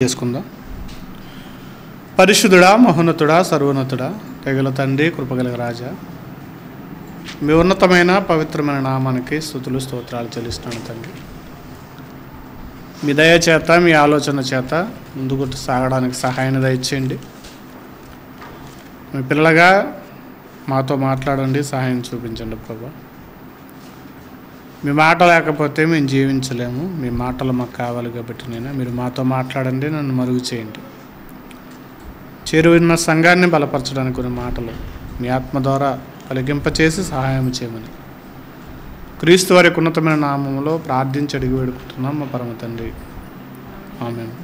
చేసుకుందాం. పరిశుద్ధుడా, మహోన్నతుడా, సర్వోన్నతుడా, తెగల తండ్రి, కృపగల రాజా, మీ ఉన్నతమైన పవిత్రమైన నామానికి స్తుతులు స్తోత్రాలు చెల్లిస్తున్నాను తండ్రి. మీ దయ చేత, మీ ఆలోచన చేత ముందుకు సాగడానికి సహాయాన్ని దయచేయండి. మీ పిల్లగా మాతో మాట్లాడండి, సహాయం చూపించండి ప్రభా. మీ మాట లేకపోతే మేము జీవించలేము. మీ మాటలు మాకు కావాలి కాబట్టి మీరు మాతో మాట్లాడండి, నన్ను మరుగు చేయండి. చేరువిన్న సంఘాన్ని బలపరచడానికి కొన్ని మాటలు మీ ఆత్మ ద్వారా పలికింపచేసి సహాయం చేయమని క్రీస్తు వారి ఉన్నతమైన నామంలో ప్రార్థించి అడిగి వేడుకుంటున్నాం మా పరమ తండ్రి, ఆమేన్.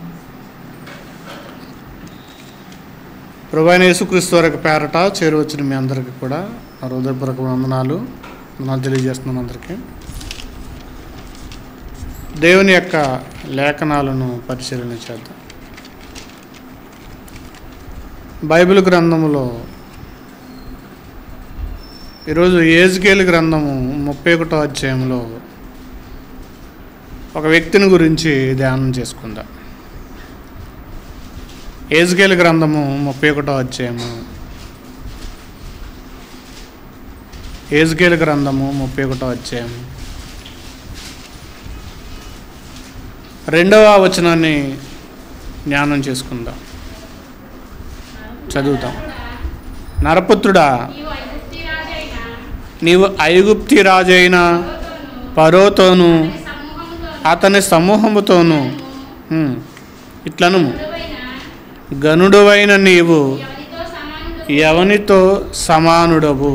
ప్రభువైన యేసుక్రీస్తు వారి పేరట చేరువచ్చిన మీ అందరికీ కూడా నా హృదయపూర్వక వందనాలు తెలియజేస్తున్నాను. అందరికీ దేవుని యొక్క లేఖనాలను పరిశీలన చేద్దాం. బైబిల్ గ్రంథములో ఈరోజు యెహెజ్కేలు గ్రంథము 31వ అధ్యాయంలో ఒక వ్యక్తిని గురించి ధ్యానం చేసుకుందాం. యెహెజ్కేలు గ్రంథము 31వ అధ్యాయము. యెహెజ్కేలు గ్రంథము 31వ అధ్యాయము 2వ వచనాన్ని జ్ఞానం చేసుకుందాం, చదువుతాం. నరపుత్రుడా, నీవు ఐగుప్తి రాజైన ఫరోతోను అతని సమూహముతోను ఇట్లను గనుడువైన నీవు ఎవనితో సమానుడవు?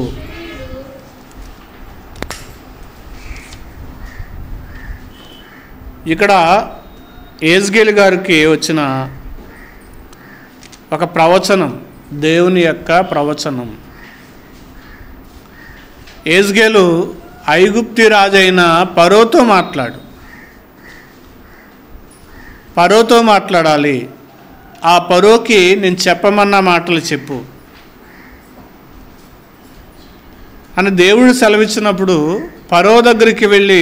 ఇక్కడ యెహెజ్కేలు గారికి వచ్చిన ఒక ప్రవచనం, దేవుని యొక్క ప్రవచనం. యెహెజ్కేలు ఐగుప్తి రాజైన ఫరోతో మాట్లాడాలి. ఆ ఫరోకి నేను చెప్పమన్న మాటలు చెప్పు అని దేవుడు సెలవిచ్చినప్పుడు ఫరో దగ్గరికి వెళ్ళి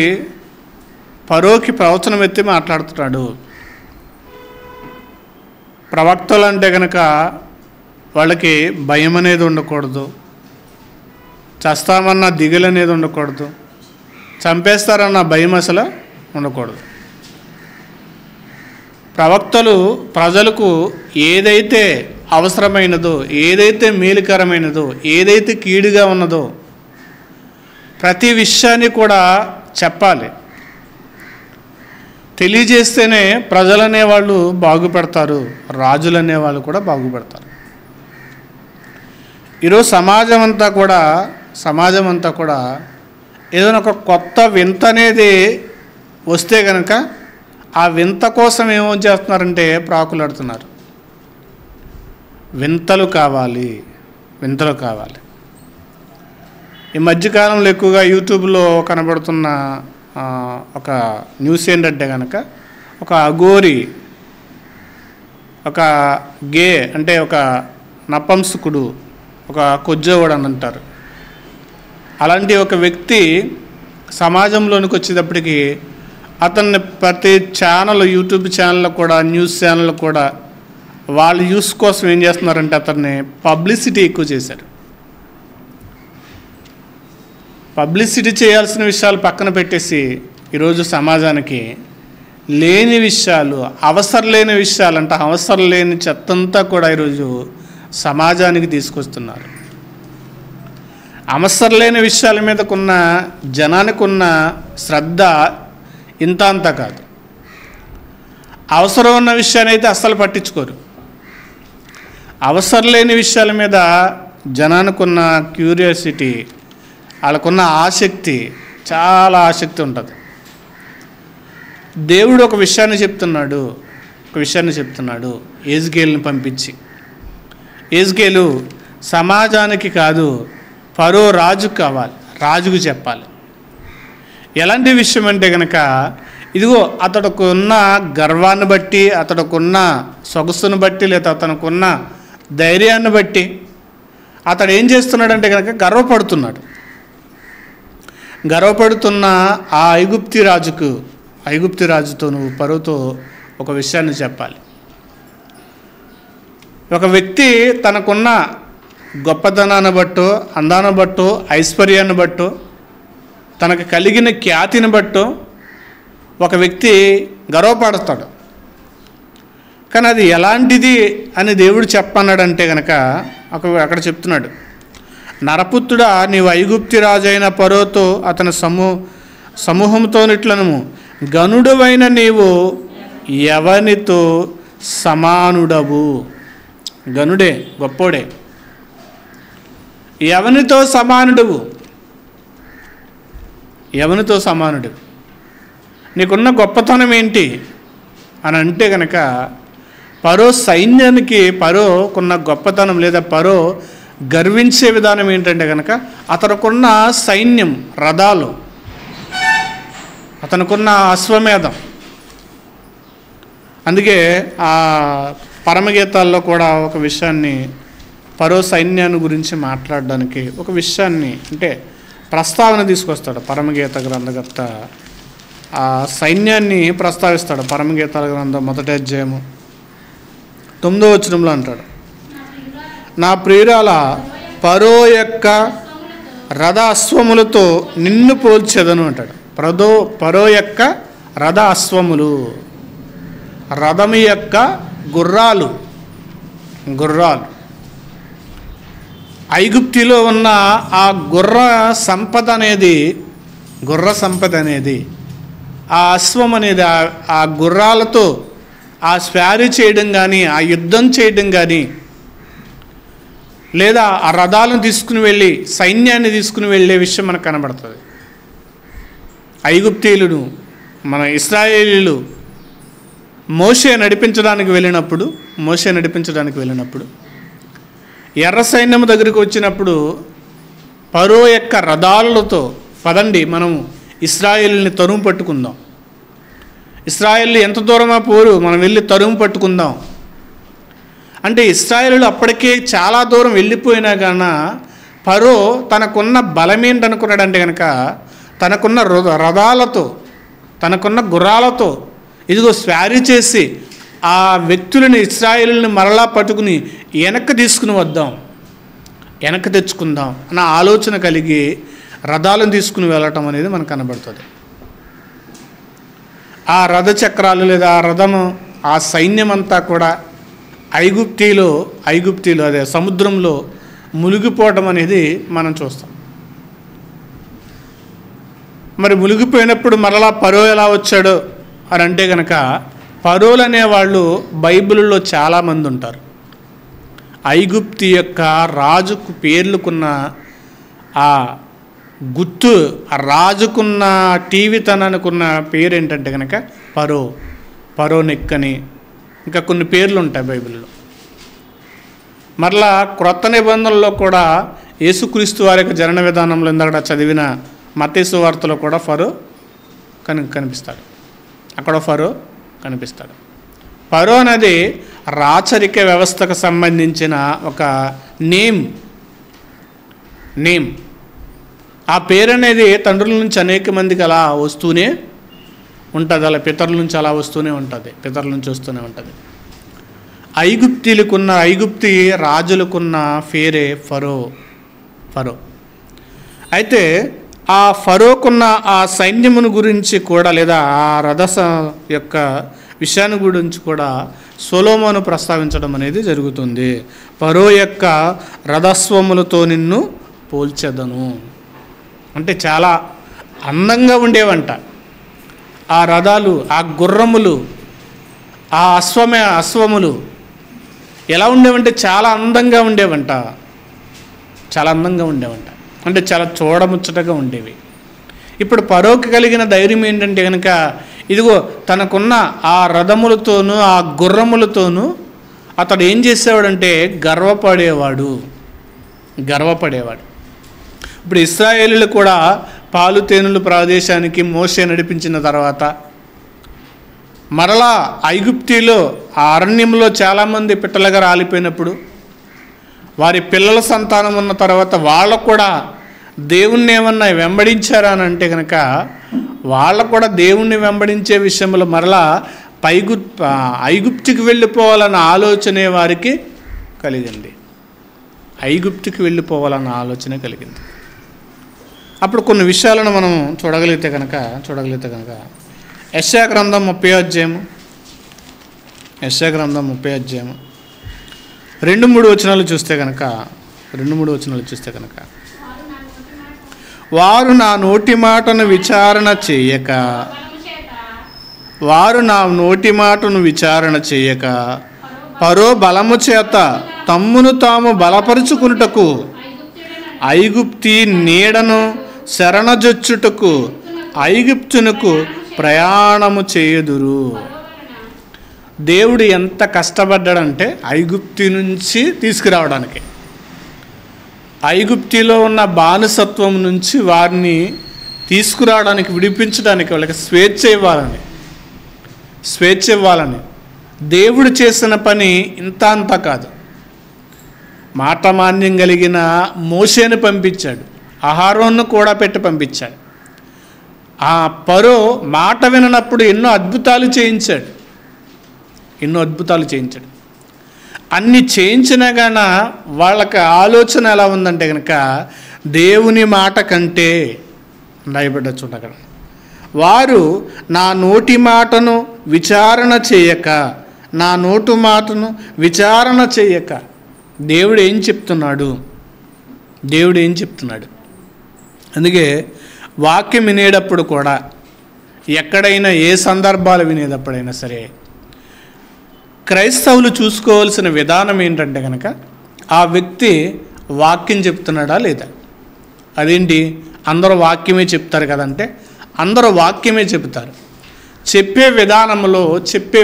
ఫరోకి ప్రవచనం ఎత్తి మాట్లాడుతున్నాడు. ప్రవక్తలు అంటే కనుక వాళ్ళకి భయం అనేది ఉండకూడదు, చస్తామన్న దిగులు అనేది ఉండకూడదు, చంపేస్తారన్న భయం అసలు ఉండకూడదు. ప్రవక్తలు ప్రజలకు ఏదైతే అవసరమైనదో, ఏదైతే మేలుకరమైనదో, ఏదైతే కీడుగా ఉన్నదో ప్రతి విషయాన్ని కూడా చెప్పాలి. తెలియజేస్తేనే ప్రజలు అనేవాళ్ళు బాగుపడతారు, రాజులు అనేవాళ్ళు కూడా బాగుపడతారు. ఈరోజు సమాజం అంతా కూడా ఏదైనా ఒక కొత్త వింత అనేది వస్తే కనుక ఆ వింత కోసం ఏమో చేస్తున్నారంటే ప్రాకులాడుతున్నారు. వింతలు కావాలి. ఈ మధ్యకాలంలో ఎక్కువగా యూట్యూబ్లో కనబడుతున్న ఒక న్యూస్ ఏంటంటే కనుక ఒక అఘోరి, ఒక గే అంటే ఒక నపంసకుడు, ఒక కొజ్జోవాడు అని అంటారు. అలాంటి ఒక వ్యక్తి సమాజంలోనికి వచ్చేటప్పటికి అతన్ని ప్రతి ఛానల్, యూట్యూబ్ ఛానల్ కూడా, న్యూస్ ఛానల్ కూడా వాళ్ళ యూస్ కోసం ఏం చేస్తున్నారంటే అతన్ని పబ్లిసిటీ ఎక్కువ చేశారు. పబ్లిసిటీ చేయాల్సిన విషయాలు పక్కన పెట్టేసి ఈరోజు సమాజానికి లేని విషయాలు, అవసరం లేని విషయాలు అంటే అవసరం లేని చెత్తంతా కూడా ఈరోజు సమాజానికి తీసుకొస్తున్నారు. అవసరం లేని విషయాల మీదకున్న జనానికి ఉన్న శ్రద్ధ ఇంత అంతా కాదు. అవసరం ఉన్న విషయాన్ని అయితే అస్సలు పట్టించుకోరు. అవసరం లేని విషయాల మీద జనానికి ఉన్న క్యూరియాసిటీ, వాళ్ళకున్న ఆసక్తి, చాలా ఆసక్తి ఉంటుంది. దేవుడు ఒక విషయాన్ని చెప్తున్నాడు యెహెజ్కేలుని పంపించి. యెహెజ్కేలు సమాజానికి కాదు, ఫరో రాజుకు కావాలి, రాజుకు చెప్పాలి. ఎలాంటి విషయం అంటే కనుక ఇదిగో అతడుకున్న గర్వాన్ని బట్టి, అతడుకున్న సొగసును బట్టి, లేదా అతనుకున్న ధైర్యాన్ని బట్టి అతడు ఏం చేస్తున్నాడంటే కనుక గర్వపడుతున్న ఆ ఐగుప్తి రాజుతో నువ్వు ఫరోతో ఒక విషయాన్ని చెప్పాలి. ఒక వ్యక్తి తనకున్న గొప్పతనాన్ని బట్టో, అందాన్ని బట్టో, ఐశ్వర్యాన్ని బట్టో, తనకు కలిగిన ఖ్యాతిని బట్టో ఒక వ్యక్తి గర్వపడతాడు. కానీ అది ఎలాంటిది అని దేవుడు చెప్పన్నాడంటే కనుక అక్కడ చెప్తున్నాడు, నరపుత్రుడా, నీవు ఐగుప్తి రాజైన ఫరోతో అతని సమూహంతో నిట్లను గనుడవైన నీవు ఎవనితో సమానుడవు. గనుడే, గొప్పోడే. ఎవనితో సమానుడవు? ఎవనితో సమానుడు? నీకున్న గొప్పతనం ఏంటి అని అంటే కనుక ఫరో సైన్యానికి, ఫరోకున్న గొప్పతనం లేదా ఫరో గర్వించే విధానం ఏంటంటే కనుక అతనుకున్న సైన్యం, రథాలు, అతనుకున్న అశ్వమేధం. అందుకే ఆ పరమగీతాల్లో కూడా ఒక విషయాన్ని, ఫరో సైన్యాన్ని గురించి మాట్లాడడానికి ఒక విషయాన్ని అంటే ప్రస్తావన తీసుకొస్తాడు పరమగీత గ్రంథకర్త. ఆ సైన్యాన్ని ప్రస్తావిస్తాడు. పరమగీతాల గ్రంథం 1వ అధ్యాయము 9వ వచనంలో అంటాడు, నా ప్రియురాల ఫరో యొక్క రథ అశ్వములతో నిన్ను పోల్చెదను అంటాడు. ఫరో యొక్క రథ అశ్వములు, రథము యొక్క గుర్రాలు. ఐగుప్తిలో ఉన్న ఆ గుర్ర సంపద అనేది, ఆ అశ్వం అనేది, ఆ గుర్రాలతో ఆ స్వారీ చేయడం కానీ, ఆ యుద్ధం చేయడం కానీ, లేదా ఆ రథాలను తీసుకుని వెళ్ళి సైన్యాన్ని తీసుకుని వెళ్ళే విషయం మనకు కనబడుతుంది. ఐగుప్తీయులను, మన ఇశ్రాయేలీయులు మోషే నడిపించడానికి వెళ్ళినప్పుడు ఎర్ర సైన్యం దగ్గరికి వచ్చినప్పుడు ఫరో యొక్క రథాలతో, పదండి మనం ఇశ్రాయేలుని తరుము పట్టుకుందాం, ఇశ్రాయేలు ఎంత దూరమా పోరు, మనం వెళ్ళి తరుము పట్టుకుందాం అంటే ఇశ్రాయేలు అప్పటికే చాలా దూరం వెళ్ళిపోయినా కానీ ఫరో తనకున్న బలం ఏంటనుకున్నాడంటే కనుక తనకున్న రథాలతో, తనకున్న గుర్రాలతో ఇదిగో స్వారీ చేసి ఆ వ్యక్తులని, ఇశ్రాయేలుని మరలా పట్టుకుని వెనక్కి తీసుకుని వద్దాం, వెనక్కి తెచ్చుకుందాం అన్న ఆలోచన కలిగి రథాలను తీసుకుని వెళ్ళటం అనేది మనకు కనబడుతుంది. ఆ రథ చక్రాలు లేదా ఆ రథము, ఆ సైన్యం అంతా కూడా ఐగుప్తిలో అదే సముద్రంలో మునిగిపోవటం అనేది మనం చూస్తాం. మరి మునిగిపోయినప్పుడు మరలా ఫరో ఎలా వచ్చాడో అని అంటే కనుక ఫరోలు అనేవాళ్ళు బైబిల్లో చాలామంది ఉంటారు. ఐగుప్తి యొక్క రాజుకు పేర్లుకున్న ఆ గుర్తు, ఆ రాజుకున్న టీవీతనానికున్న పేరు ఏంటంటే కనుక ఫరో నెక్ అని ఇంకా కొన్ని పేర్లు ఉంటాయి బైబిల్లో. మరలా క్రొత్త నిబంధనలో కూడా యేసుక్రీస్తు వారి యొక్క జనన విధానంలో ఇందాక చదివిన మత్తయి సువార్తలో కూడా ఫరో కనిపిస్తాడు. అక్కడ ఫరో కనిపిస్తాడు. ఫరో అనేది రాచరిక వ్యవస్థకు సంబంధించిన ఒక నేమ్. ఆ పేరు అనేది తండ్రుల నుంచి అనేక మందికి అలా వస్తూనే ఉంటుంది, అలా పితరుల నుంచి అలా వస్తూనే ఉంటుంది, పితరుల నుంచి వస్తూనే ఉంటుంది. ఐగుప్తి రాజులకున్న పేరే ఫరో. అయితే ఆ ఫరోకున్న ఆ సైన్యమును గురించి కూడా లేదా ఆ రథ యొక్క విషయాన్ని గురించి కూడా సొలొమోను ప్రస్తావించడం అనేది జరుగుతుంది. ఫరో యొక్క రథస్వములతో నిన్ను పోల్చెదను అంటే చాలా అందంగా ఉండేవంట ఆ రథాలు, ఆ గుర్రములు, ఆ అశ్వములు ఎలా ఉండేవంటే చాలా అందంగా ఉండేవంట అంటే చాలా చూడముచ్చటగా ఉండేవి. ఇప్పుడు ఫరోకి కలిగిన ధైర్యం ఏంటంటే కనుక ఇదిగో తనకున్న ఆ రథములతోనూ ఆ గుర్రములతోనూ అతడు ఏం చేసేవాడంటే గర్వపడేవాడు. ఇప్పుడు ఇశ్రాయేలీలు కూడా పాలు తేనెలు ప్రదేశానికి మోషే నడిపించిన తర్వాత మరలా ఐగుప్తిలో ఆ అరణ్యంలో చాలామంది పిట్టలుగా రాలిపోయినప్పుడు వారి పిల్లల సంతానం ఉన్న తర్వాత వాళ్ళకు కూడా దేవుణ్ణి ఏమన్నా వెంబడించారా అని అంటే కనుక వాళ్ళకు కూడా దేవుణ్ణి వెంబడించే విషయంలో మరలా ఐగుప్తికి వెళ్ళిపోవాలన్న ఆలోచనే వారికి కలిగింది. ఐగుప్తుకి వెళ్ళిపోవాలన్న ఆలోచన కలిగింది. అప్పుడు కొన్ని విషయాలను మనం చూడగలిగితే కనుక యెషయా గ్రంథం 30వ అధ్యాయము 2-3 వచనాలు చూస్తే కనుక వారు నా నోటి మాటను విచారణ చేయక ఫరో బలము చేత తమ్మును తాము బలపరుచుకున్నటకు ఐగుప్తి నీడను శరణజొచ్చుటకు ఐగుప్తునకు ప్రయాణము చేయుదురు. దేవుడు ఎంత కష్టపడ్డాడంటే ఐగుప్తి నుంచి తీసుకురావడానికి, ఐగుప్తిలో ఉన్న బానిసత్వం నుంచి వారిని తీసుకురావడానికి, విడిపించడానికి, వాళ్ళకి స్వేచ్ఛ ఇవ్వాలని దేవుడు చేసిన పని ఇంత అంతా కాదు. మాటమాన్యం కలిగిన మోషేను పంపించాడు, అహరోనును కూడా పెట్టి పంపించాడు. ఆ ఫరో మాట విననప్పుడు ఎన్నో అద్భుతాలు చేయించాడు. అన్ని చేయించినా గాన వాళ్ళకి ఆలోచన ఎలా ఉందంటే కనుక దేవుని మాట కంటే రాయబడ్డ అక్కడ వారు నా నోటి మాటను విచారణ చేయక దేవుడు ఏం చెప్తున్నాడు? అందుకే వాక్యం వినేటప్పుడు కూడా, ఎక్కడైనా ఏ సందర్భాలు వినేటప్పుడైనా సరే, క్రైస్తవులు చూసుకోవాల్సిన విధానం ఏంటంటే కనుక ఆ వ్యక్తి వాక్యం చెప్తున్నాడా లేదా. అదేంటి అందరూ వాక్యమే చెప్తారు కదంటే, అందరూ వాక్యమే చెప్తారు. చెప్పే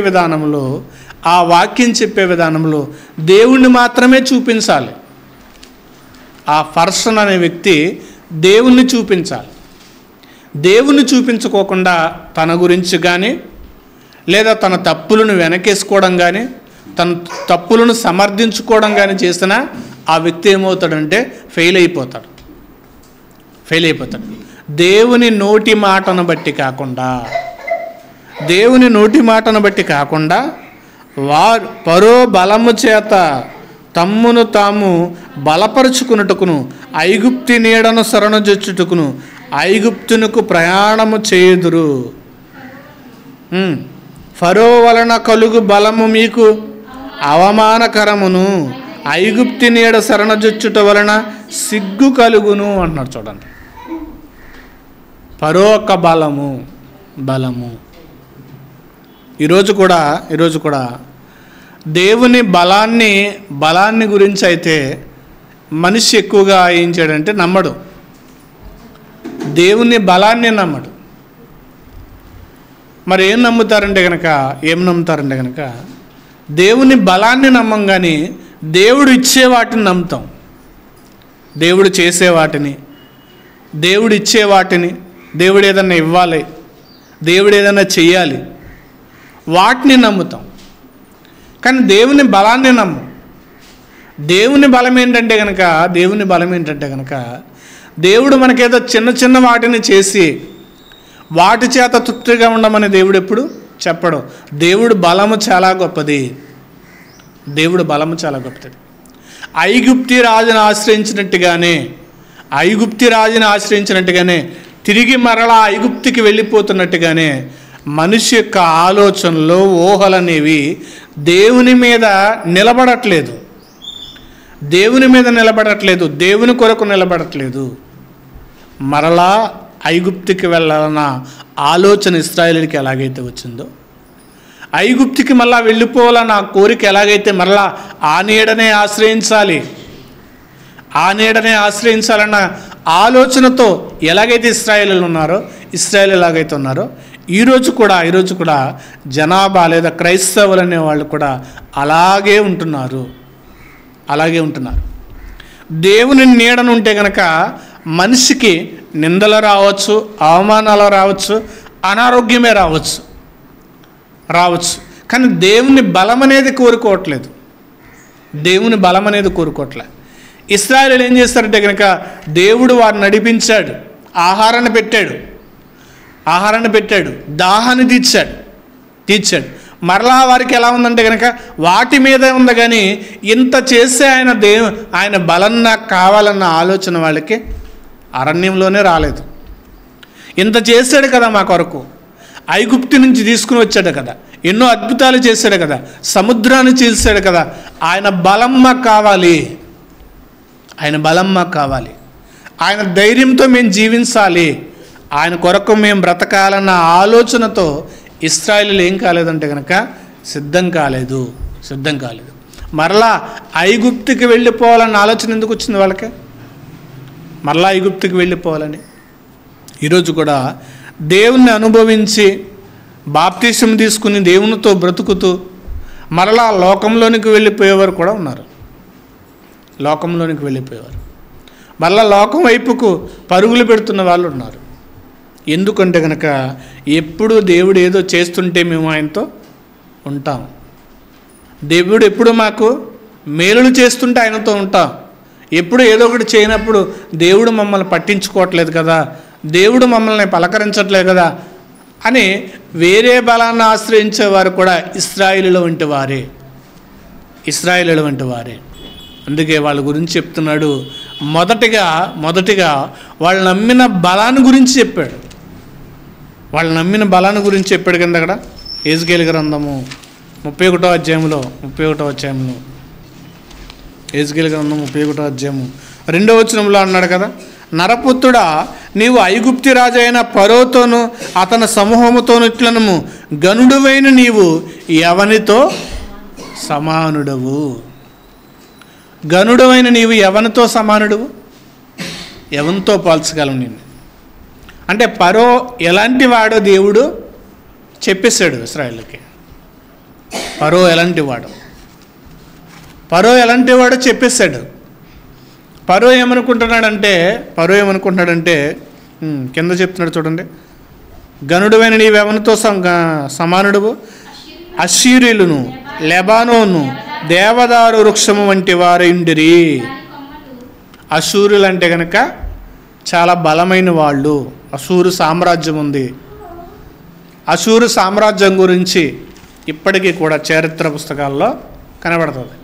విధానంలో ఆ వాక్యం చెప్పే విధానంలో దేవుణ్ణి మాత్రమే చూపించాలి. ఆ పర్సన్ అనే వ్యక్తి దేవుణ్ణి చూపించాలి. దేవుణ్ణి చూపించుకోకుండా తన గురించి కానీ, లేదా తన తప్పులను వెనకేసుకోవడం కానీ, తన తప్పులను సమర్థించుకోవడం కానీ చేసినా ఆ వ్యక్తి ఏమవుతాడంటే ఫెయిల్ అయిపోతాడు. దేవుని నోటి మాటను బట్టి కాకుండా వారు ఫరో బలము చేత తమ్మును తాము బలపరుచుకున్నట్టుకును ఐగుప్తి నీడను శరణజొచ్చుటకును ఐగుప్తునకు ప్రయాణము చేయుదురు. ఫరో వలన కలుగు బలము మీకు అవమానకరమును, ఐగుప్తి నీడ శరణజొచ్చుట వలన సిగ్గు కలుగును అంటున్నాడు. చూడండి, ఫరో యొక్క బలము ఈరోజు కూడా దేవుని బలాన్ని గురించి అయితే మనిషి ఎక్కువగా ఏం చేయడంటే నమ్మడు. దేవుని బలాన్ని నమ్మడు. మరి ఏం నమ్ముతారంటే కనుక దేవుని బలాన్ని నమ్మం, కానీ దేవుడు ఇచ్చే వాటిని నమ్ముతాం. దేవుడు చేసే వాటిని, దేవుడు ఇచ్చే వాటిని, దేవుడు ఏదన్నా ఇవ్వాలి, దేవుడు ఏదన్నా చెయ్యాలి, వాటిని నమ్ముతాం. కానీ దేవుని బలాన్ని నమ్మం. దేవుని బలం ఏంటంటే కనుక దేవుడు మనకేదో చిన్న వాటిని చేసి వాటి చేత తృప్తిగా ఉండమని దేవుడు ఎప్పుడు చెప్పడు. దేవుడు బలము చాలా గొప్పది. ఐగుప్తి రాజును ఆశ్రయించినట్టుగానే తిరిగి మరలా ఐగుప్తికి వెళ్ళిపోతున్నట్టుగానే మనిషి యొక్క ఆలోచనలు, ఊహలనేవి దేవుని మీద నిలబడట్లేదు. దేవుని కొరకు నిలబడట్లేదు. మరలా ఐగుప్తికి వెళ్ళాలన్న ఆలోచన ఇశ్రాయేలుకి ఎలాగైతే వచ్చిందో, ఐగుప్తికి మళ్ళా వెళ్ళిపోవాలన్న కోరిక ఎలాగైతే మరలా ఆ నీడనే ఆశ్రయించాలన్న ఆలోచనతో ఎలాగైతే ఇశ్రాయేలు ఎలాగైతే ఉన్నారో ఈరోజు కూడా జనాభా లేదా క్రైస్తవులు అనే వాళ్ళు కూడా అలాగే ఉంటున్నారు. దేవుని నీడను ఉంటే కనుక మనిషికి నిందలు రావచ్చు, అవమానాలు రావచ్చు, అనారోగ్యమే రావచ్చు. కానీ దేవుని బలం అనేది కోరుకోవట్లేదు. ఇశ్రాయేలు ఏం చేస్తారంటే కనుక దేవుడు వారిని నడిపించాడు, ఆహారాన్ని పెట్టాడు, దాహాన్ని తీర్చాడు. మరలా వారికి ఎలా ఉందంటే కనుక వాటి మీదే ఉంది, కానీ ఇంత చేస్తే ఆయన బలం నాకు కావాలన్న ఆలోచన వాళ్ళకి అరణ్యంలోనే రాలేదు. ఇంత చేశాడు కదా మా కొరకు, ఐగుప్తు నుంచి తీసుకుని వచ్చాడు కదా, ఎన్నో అద్భుతాలు చేశాడు కదా, సముద్రాన్ని చీల్చాడు కదా, ఆయన బలం మాకు కావాలి, ఆయన బలం మాకు కావాలి, ఆయన ధైర్యంతో మేము జీవించాలి, ఆయన కొరకు మేము బ్రతకాలన్న ఆలోచనతో ఇశ్రాయేలీయులు ఏం కాలేదంటే కనుక సిద్ధం కాలేదు. మరలా ఐగుప్తుకి వెళ్ళిపోవాలన్న ఆలోచన ఎందుకు వచ్చింది వాళ్ళకి? మరలా ఐగుప్తుకి వెళ్ళిపోవాలని. ఈరోజు కూడా దేవుణ్ణి అనుభవించి బాప్తిసం తీసుకుని దేవునితో బ్రతుకుతూ మరలా లోకంలోనికి వెళ్ళిపోయేవారు కూడా ఉన్నారు. మరలా లోకం వైపుకు పరుగులు పెడుతున్న వాళ్ళు ఉన్నారు. ఎందుకంటే కనుక ఎప్పుడు దేవుడు ఏదో చేస్తుంటే మేము ఆయనతో ఉంటాం. దేవుడు ఎప్పుడు మాకు మేలులు చేస్తుంటే ఆయనతో ఉంటాం. ఎప్పుడు ఏదో ఒకటి చేయనప్పుడు దేవుడు మమ్మల్ని పట్టించుకోవట్లేదు కదా, దేవుడు మమ్మల్ని పలకరించట్లేదు కదా అని వేరే బలాన్ని ఆశ్రయించేవారు కూడా ఇశ్రాయేలీయుల వంటి వారే. అందుకే వాళ్ళ గురించి చెప్తున్నాడు. మొదటిగా వాళ్ళు నమ్మిన బలాన్ని గురించి చెప్పాడు. కింద అక్కడ యెహెజ్కేలు గ్రంథము 31వ అధ్యాయంలో యెహెజ్కేలు గ్రంథం 31వ అధ్యాయము 2వ వచనంలో అన్నాడు కదా, నరపుత్రుడా, నీవు ఐగుప్తి రాజు అయిన ఫరోతోను అతని సమూహముతోను ఇట్లనము, గనుడువైన నీవు ఎవనితో సమానుడవు? ఎవనితో సమానుడవు? ఎవనితో పోల్చగలవు నిన్ను? అంటే ఫరో ఎలాంటి వాడో దేవుడు చెప్పేశాడు ఇశ్రాయేలుకి. ఫరో ఎలాంటి వాడో చెప్పేశాడు. ఫరో ఏమనుకుంటున్నాడంటే కింద చెప్తున్నాడు చూడండి, గనుడువైన నీవెవనితో సమానుడువు? అశ్షూరీయులను లెబానోను దేవదారు వృక్షము వంటి వారైండిరి. అశ్షూరులు అంటే కనుక చాలా బలమైన వాళ్ళు. అశ్షూరు సామ్రాజ్యం ఉంది. అశ్షూరు సామ్రాజ్యం గురించి ఇప్పటికీ కూడా చరిత్ర పుస్తకాల్లో కనబడుతుంది.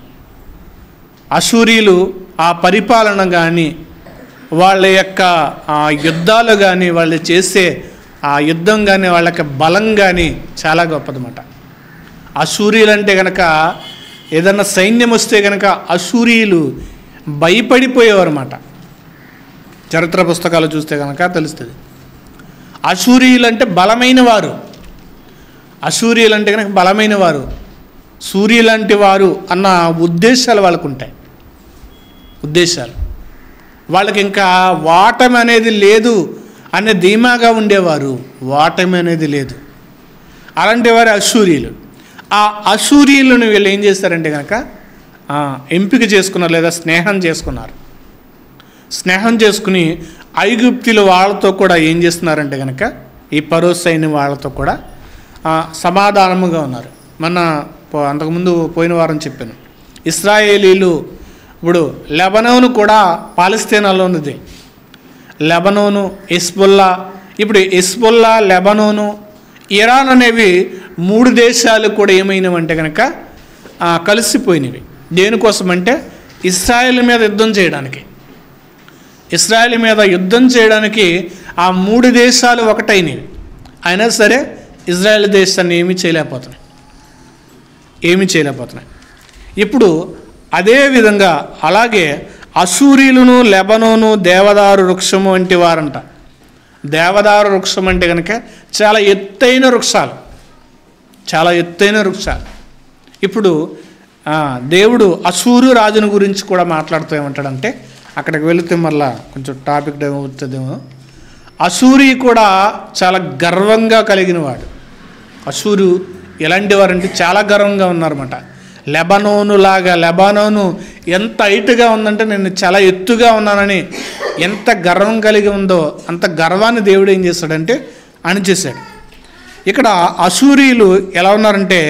అశ్షూరీయులు ఆ పరిపాలన కానీ వాళ్ళ యొక్క యుద్ధాలు కానీ వాళ్ళు చేసే ఆ యుద్ధం కానీ వాళ్ళకి బలం కానీ చాలా గొప్పదన్నమాట. అశ్షూరీయులు అంటే కనుక ఏదన్నా సైన్యం వస్తే కనుక అశ్షూరీయులు భయపడిపోయేవారు అన్నమాట. చరిత్ర పుస్తకాలు చూస్తే కనుక తెలుస్తుంది. అశ్షూరీయులు అంటే బలమైన వారు. సూర్యు లాంటి వారు అన్న ఉద్దేశాలు వాళ్ళకు ఉంటాయి. వాళ్ళకి ఇంకా వాటమి అనేది లేదు అనే ధీమాగా ఉండేవారు. అలాంటి వారు అశ్షూరీయులు. ఆ అశ్షూరీయులను వీళ్ళు ఏం చేస్తారంటే కనుక ఎంపిక చేసుకున్నారు, లేదా స్నేహం చేసుకుని ఐగుప్తుల వాళ్ళతో కూడా ఏం చేస్తున్నారంటే కనుక ఈ ఫరో సైన్యం వాళ్ళతో కూడా సమాధానముగా ఉన్నారు. అంతకుముందు పోయిన వారం చెప్పాను, ఇశ్రాయేలీలు ఇప్పుడు లెబనోను కూడా పాలస్తీనాలో ఉన్నది. లెబనోను, హెజ్బొల్లా, ఇప్పుడు హెజ్బొల్లా, లెబనోను, ఇరాన్ అనేవి 3 దేశాలు కూడా ఏమైనవంటే కనుక కలిసిపోయినవి. దేనికోసమంటే ఇశ్రాయేల్ మీద యుద్ధం చేయడానికి ఆ 3 దేశాలు ఒకటైనవి. అయినా సరే ఇజ్రాయెల్ దేశాన్ని ఏమీ చేయలేకపోతున్నాయి. ఇప్పుడు అదేవిధంగా అలాగే అశ్షూరీయులను లెబనోను దేవదారు వృక్షము వంటి వారంట. దేవదారు వృక్షం అంటే కనుక చాలా ఎత్తైన వృక్షాలు. ఇప్పుడు దేవుడు అశ్షూరు రాజును గురించి కూడా మాట్లాడుతూ ఏమంటాడంటే, అక్కడికి వెళితే మళ్ళా కొంచెం టాపిక్ అవుతుందేమో. అశ్షూరి కూడా చాలా గర్వంగా కలిగిన వాడు. అశ్షూరు ఎలాంటి వారంటే చాలా గర్వంగా ఉన్నారన్నమాట. లెబనోను ఎంత హైట్గా ఉందంటే నేను చాలా ఎత్తుగా ఉన్నానని ఎంత గర్వం కలిగి ఉందో అంత గర్వాన్ని దేవుడు ఏం చేస్తాడంటే అణిచేశాడు. ఇక్కడ అశ్షూరీయులు ఎలా ఉన్నారంటే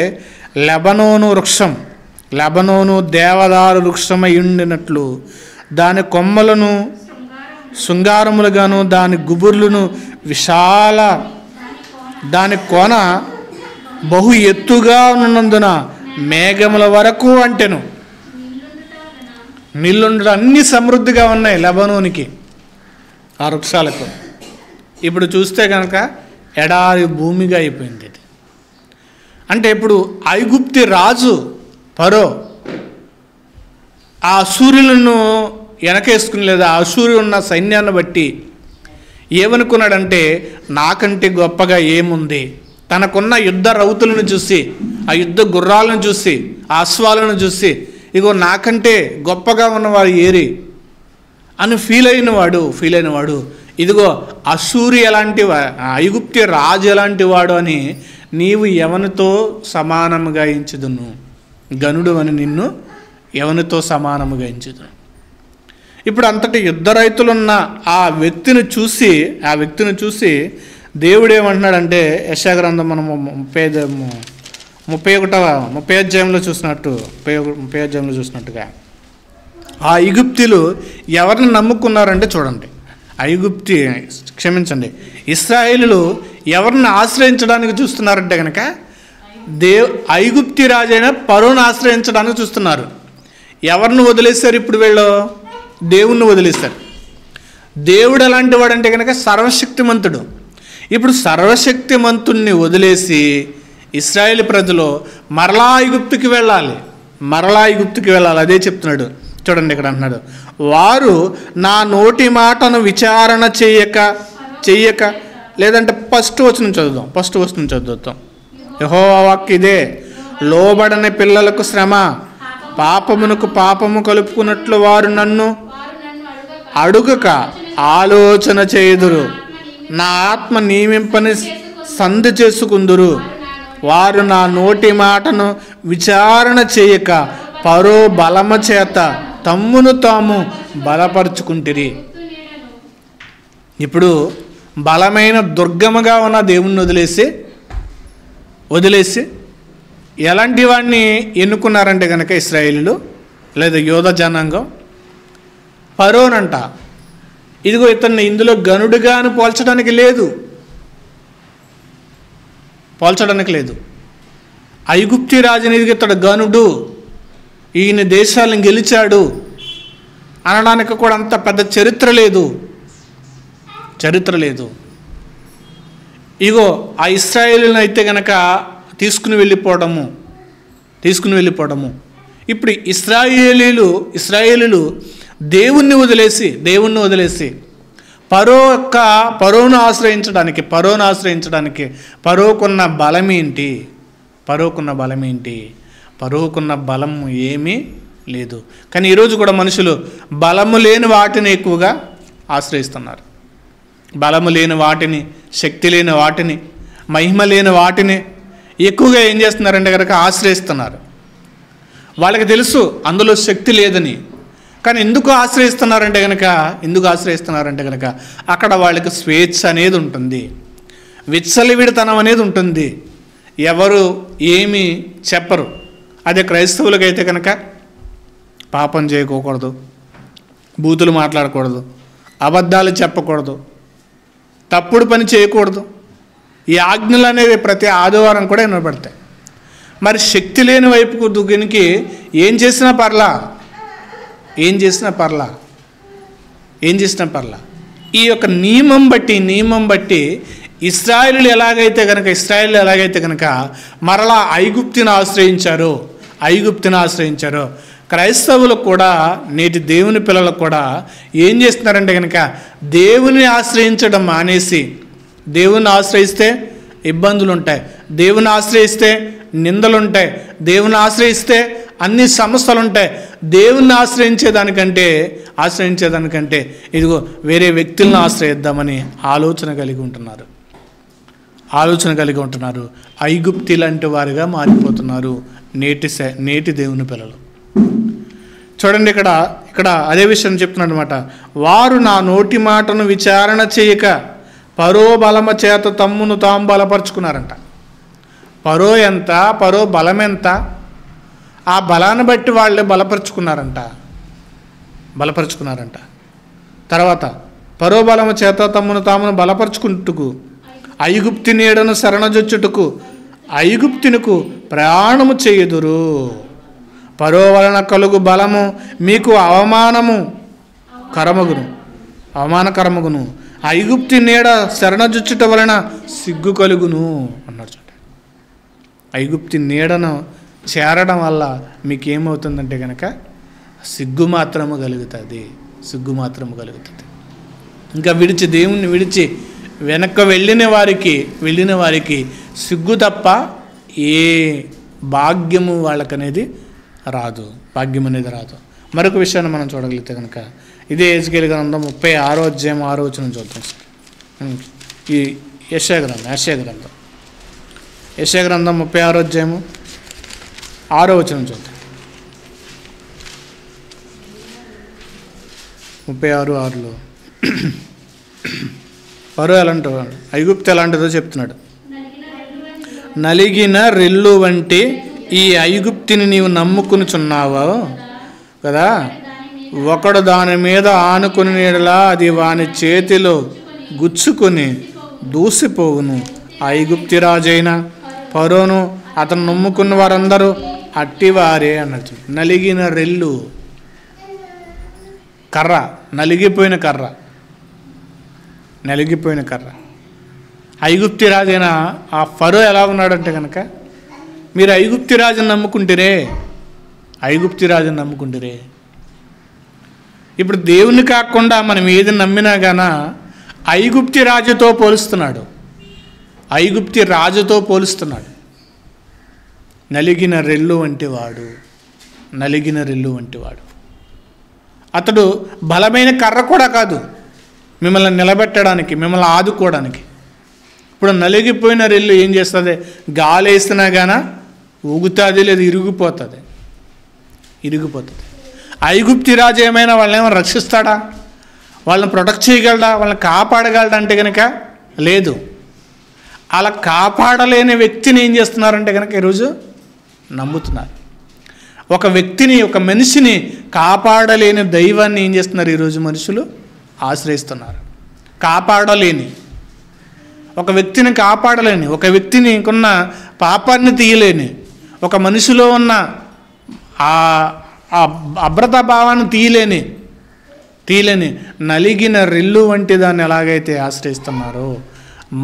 లెబనోను దేవదారు వృక్షమై ఉండినట్లు దాని కొమ్మలను శృంగారములుగాను దాని గుబుర్లను దాని కొన బహు ఎత్తుగా ఉన్నందున మేఘముల వరకు అంటెను. నీళ్ళుండటం అన్ని సమృద్ధిగా ఉన్నాయి లెబనోనికి, ఆ వృక్షాలకు. ఇప్పుడు చూస్తే కనుక ఎడారి భూమిగా అయిపోయింది ఇది. అంటే ఇప్పుడు ఐగుప్తి రాజు ఫరో ఆ అశూరులను వెనకేసుకుని, లేదా ఆ అశూరు ఉన్న సైన్యాన్ని బట్టి ఏమనుకున్నాడంటే నాకంటే గొప్పగా ఏముంది, తనకున్న యుద్ధ రౌతులను చూసి, ఆ యుద్ధ గుర్రాలను చూసి, ఆ అశ్వాలను చూసి, ఇగో నాకంటే గొప్పగా ఉన్నవాడు ఏరి అని ఫీల్ అయినవాడు ఇదిగో అశూరి ఎలాంటి ఐగుప్తి రాజు ఎలాంటి వాడు అని నీవు ఎవనితో సమానముగా ఎంచుదును, గనుడు అని నిన్ను ఎవనితో సమానముగా ఎంచుదును. ఇప్పుడు అంతటి యుద్ధ రైతులున్న ఆ వ్యక్తిని చూసి దేవుడు ఏమంటున్నాడంటే, యెషయా గ్రంథం మనము 30 అధ్యాయంలో చూసినట్టుగా ఆ ఐగుప్తీలు ఎవరిని నమ్ముకున్నారంటే చూడండి, ఇశ్రాయేలులు ఎవరిని ఆశ్రయించడానికి చూస్తున్నారంటే కనుక ఐగుప్తి రాజైన ఫరోను ఆశ్రయించడానికి చూస్తున్నారు. ఎవరిని వదిలేస్తారు ఇప్పుడు వీళ్ళు? దేవుణ్ణి వదిలేస్తారు. దేవుడు ఎలాంటి వాడంటే కనుక సర్వశక్తిమంతుడు. ఇప్పుడు సర్వశక్తిమంతుణ్ణి వదిలేసి ఇశ్రాయేలు ప్రజలు మరలా ఐగుప్తుకి వెళ్ళాలి. అదే చెప్తున్నాడు చూడండి. ఇక్కడ అంటున్నాడు, వారు నా నోటి మాటను విచారణ చెయ్యక లేదంటే ఫస్ట్ వచనం చదువుతాం. యెహోవా వాక్కు ఇదే, లోబడని పిల్లలకు శ్రమ, పాపమునకు పాపము కలుపుకున్నట్లు వారు నన్ను అడుగక ఆలోచన చేయుదురు, నా ఆత్మ నియమింపని సంధి చేసుకుందురు. వారు నా నోటి మాటను విచారణ చేయక ఫరో బలమ చేత తమ్మును తాము బలపరుచుకుంటిరి. ఇప్పుడు బలమైన దుర్గముగా ఉన్న దేవుణ్ణి వదిలేసి ఎలాంటి వాడిని ఎన్నుకున్నారంటే కనుక ఇశ్రాయేలీయులు లేదా యోధ జనాంగం ఫరోనంట. ఇదిగో ఇతన్ని ఇందులో గనుడుగాను పోల్చడానికి లేదు. ఐగుప్తి రాజునిదిగా ఇతడు గనుడు, ఈయన దేశాలను గెలిచాడు అనడానికి కూడా అంత పెద్ద చరిత్ర లేదు. ఇగో ఆ ఇశ్రాయేలును అయితే గనక తీసుకుని వెళ్ళిపోవడము. ఇప్పుడు ఇశ్రాయేలీలు దేవుణ్ణి వదిలేసి ఫరోను ఆశ్రయించడానికి ఫరోకున్న బలం ఏమీ లేదు. కానీ ఈరోజు కూడా మనుషులు బలము లేని వాటిని ఎక్కువగా ఆశ్రయిస్తున్నారు. బలము లేని వాటిని, శక్తి లేని వాటిని, మహిమ లేని వాటిని ఎక్కువగా ఏం చేస్తున్నారంటే కనుక ఆశ్రయిస్తున్నారు. వాళ్ళకి తెలుసు అందులో శక్తి లేదని, కానీ ఎందుకు ఆశ్రయిస్తున్నారంటే కనుక అక్కడ వాళ్ళకి స్వేచ్ఛ అనేది ఉంటుంది, విచ్చలవిడితనం అనేది ఉంటుంది. ఎవరు ఏమీ చెప్పరు. అదే క్రైస్తవులకైతే కనుక పాపం చేయకూడదు, బూతులు మాట్లాడకూడదు, అబద్ధాలు చెప్పకూడదు, తప్పుడు పని చేయకూడదు. ఈ ఆజ్ఞలు అనేవి ప్రతి ఆదివారం కూడా వినబడతాయి. మరి శక్తి లేని వైపుకు దుగ్గినికి ఏం చేసినా పర్లా. ఈ యొక్క నియమం బట్టి ఇశ్రాయేలీయులు ఎలాగైతే కనుక మరలా ఐగుప్తిని ఆశ్రయించారో క్రైస్తవులు కూడా, నేటి దేవుని పిల్లలు కూడా ఏం చేస్తున్నారంటే కనుక దేవుని ఆశ్రయించడం మానేసి, దేవుని ఆశ్రయిస్తే ఇబ్బందులు ఉంటాయి, దేవుని ఆశ్రయిస్తే నిందలుంటాయి, దేవుని ఆశ్రయిస్తే అన్ని సమస్యలు ఉంటాయి, దేవుణ్ణి ఆశ్రయించేదానికంటే ఇదిగో వేరే వ్యక్తులను ఆశ్రయిద్దామని ఆలోచన కలిగి ఉంటున్నారు. ఐగుప్తి లాంటి వారిగా మారిపోతున్నారు నేటి దేవుని పిల్లలు. చూడండి, ఇక్కడ అదే విషయం చెప్తున్నాడు అనమాట. వారు నా నోటి మాటను విచారణ చేయక ఫరో బలమ చేత తమ్మును తాము బలపరుచుకున్నారంట. ఫరో ఎంత, ఫరో బలం ఎంత, ఆ బలాన్ని బట్టి వాళ్ళు బలపరుచుకున్నారంట. తర్వాత ఫరో బలము చేత తమ్మును తామును బలపరుచుకుంటుకు, ఐగుప్తి నీడను శరణజొచ్చుటకు ఐగుప్తునకు ప్రయాణము చేయుదురు. ఫరో వలన కలుగు బలము మీకు అవమానకరమగును. ఐగుప్తి నీడ శరణజుచ్చుట వలన సిగ్గు కలుగును అన్నాడు. చూడండి, ఐగుప్తి నీడను చేరడం వల్ల మీకేమవుతుందంటే కనుక సిగ్గు మాత్రము కలుగుతుంది. ఇంకా దేవుణ్ణి విడిచి వెనక్కి వెళ్ళిన వారికి సిగ్గు తప్ప ఏ భాగ్యము వాళ్ళకనేది రాదు. మరొక విషయాన్ని మనం చూడగలిగితే కనుక ఇదే యెహెజ్కేలు గ్రంథం 36వ అధ్యాయం 6వ వచనం చూద్దాం. ఈ యెషయా గ్రంథం 36వ అధ్యాయము 6వ వచనం చూద్దాం. 36:6లో ఫరో ఎలాంటి ఐగుప్తు ఎలాంటిదో చెప్తున్నాడు. నలిగిన రెల్లు వంటి ఈ ఐగుప్తిని నీవు నమ్ముకునిచున్నావా కదా, ఒకడు దాని మీద ఆనుకుని నీడలా అది వాని చేతిలో గుచ్చుకొని దూసిపోవును. ఐగుప్తి రాజైన ఫరోను అతను నమ్ముకున్న వారందరూ అట్టివారే అన్నట్టు. నలిగిన రెల్లు, కర్ర, నలిగిపోయిన కర్ర. ఐగుప్తి రాజైన ఆ ఫరో ఎలా ఉన్నాడంటే కనుక, మీరు ఐగుప్తి రాజుని నమ్ముకుంటారే. ఇప్పుడు దేవుని కాకుండా మనం ఏది నమ్మినా గాన ఐగుప్తి రాజుతో పోలుస్తున్నాడు. నలిగిన రెల్లు వంటి వాడు. అతడు బలమైన కర్ర కూడా కాదు మిమ్మల్ని నిలబెట్టడానికి, మిమ్మల్ని ఆదుకోవడానికి. ఇప్పుడు నలిగిపోయిన రెల్లు ఏం చేస్తుంది? గాలి వేసినా గాన ఊగుతుంది, లేదు ఇరిగిపోతుంది. ఐగుప్తి రాజు ఏమైనా వాళ్ళని ఏమైనా రక్షిస్తాడా? వాళ్ళని ప్రొటెక్ట్ చేయగలడా? వాళ్ళని కాపాడగలడా అంటే కనుక లేదు. అలా కాపాడలేని వ్యక్తిని ఏం చేస్తున్నారంటే కనుక ఈరోజు నమ్ముతున్నారు. ఒక మనిషిని కాపాడలేని దైవాన్ని ఏం చేస్తున్నారు ఈరోజు మనుషులు? ఆశ్రయిస్తున్నారు. ఒక వ్యక్తిని కాపాడలేని, ఒక వ్యక్తిని ఇంకున్న పాపాన్ని తీయలేని, ఒక మనిషిలో ఉన్న ఆ అభ్రతా భావాన్ని తీయలేని నలిగిన రెల్లు వంటి దాన్ని ఎలాగైతే ఆశ్రయిస్తున్నారో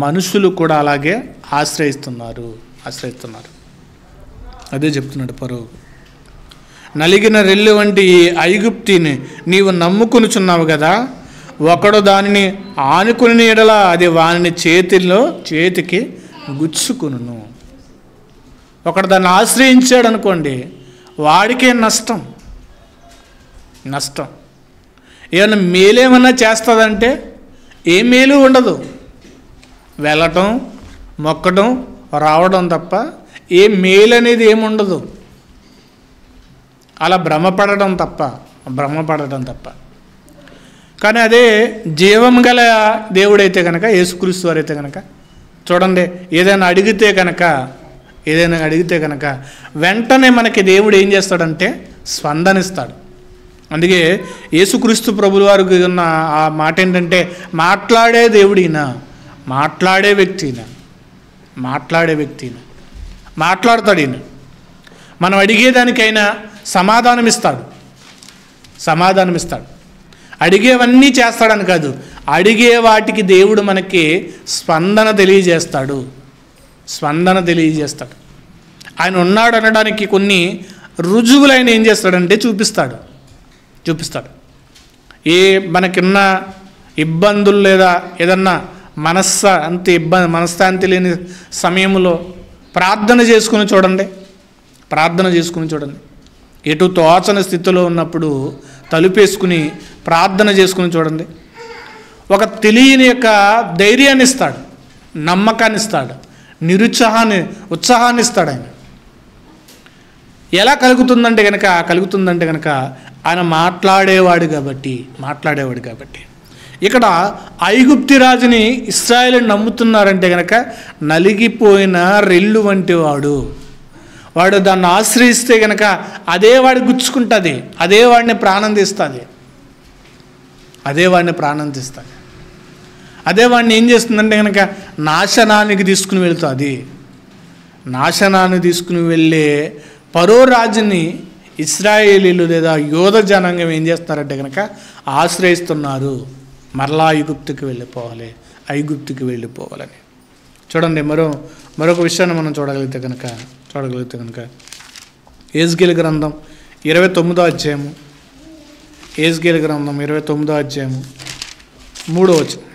మనుషులు కూడా అలాగే ఆశ్రయిస్తున్నారు. అదే చెప్తున్నాడు ఫరో. నలిగిన రెల్లు వంటి ఈ ఐగుప్తిని నీవు నమ్ముకొనుచున్నావు కదా, ఒకడు దానిని ఆనుకుని ఎడల అది వాని చేతికి గుచ్చుకును. ఒకడు దాన్ని ఆశ్రయించాడు అనుకోండి, వాడికే నష్టం. ఏమన్నా మేలేమన్నా చేస్తుందంటే ఏ మేలు ఉండదు. వెళ్ళటం, మొక్కడం, రావడం తప్ప ఏ మేలు అనేది ఏముండదు. అలా భ్రమపడటం తప్ప. కానీ అదే జీవం గల దేవుడైతే కనుక, యేసుక్రీస్తు వారైతే కనుక చూడండి, ఏదైనా అడిగితే కనుక వెంటనే మనకి దేవుడు ఏం చేస్తాడంటే స్పందనిస్తాడు. అందుకే యేసుక్రీస్తు ప్రభుల వారికి ఉన్న ఆ మాట ఏంటంటే, మాట్లాడే దేవుడినా, మాట్లాడే వ్యక్తినా, మాట్లాడతాడు ఈయన. మనం అడిగేదానికైనా సమాధానమిస్తాడు. అడిగేవన్నీ చేస్తాడని కాదు, అడిగే వాటికి దేవుడు మనకి స్పందన తెలియజేస్తాడు. ఆయన ఉన్నాడు అనడానికి కొన్ని రుజువులు ఆయన ఏం చేస్తాడంటే చూపిస్తాడు. మనకున్న ఇబ్బందులు లేదా ఏదన్నా మనశ్శాంతి లేని సమయంలో ప్రార్థన చేసుకుని చూడండి. ఎటు తోచని స్థితిలో ఉన్నప్పుడు తలుపేసుకుని ప్రార్థన చేసుకుని చూడండి. ఒక తెలియని యొక్క ధైర్యాన్ని ఇస్తాడు, నమ్మకాన్ని ఇస్తాడు, ఉత్సాహాన్ని ఇస్తాడు. ఆయన ఎలా కలుగుతుందంటే కనుక ఆయన మాట్లాడేవాడు కాబట్టి. ఇక్కడ ఐగుప్తి రాజుని ఇశ్రాయేలు నమ్ముతున్నారంటే కనుక నలిగిపోయిన రెల్లు వంటి వాడు దాన్ని ఆశ్రయిస్తే కనుక అదే వాడి గుచ్చుకుంటుంది, అదే వాడిని ప్రాణం తీస్తుంది. అదే వాడిని ఏం చేస్తుందంటే కనుక నాశనానికి తీసుకుని వెళుతుంది. నాశనాన్ని తీసుకుని వెళ్ళే ఫరో రాజుని ఇశ్రాయేలీలు లేదా యోధ జనాంగం ఏం చేస్తున్నారంటే కనుక ఆశ్రయిస్తున్నారు. మరలా ఐగుప్తుకి వెళ్ళిపోవాలని. చూడండి, మరొక విషయాన్ని మనం చూడగలిగితే కనుక యెహెజ్కేలు గ్రంథం 29వ అధ్యాయము, యెహెజ్కేలు గ్రంథం 29వ అధ్యాయము 3వ వచనం,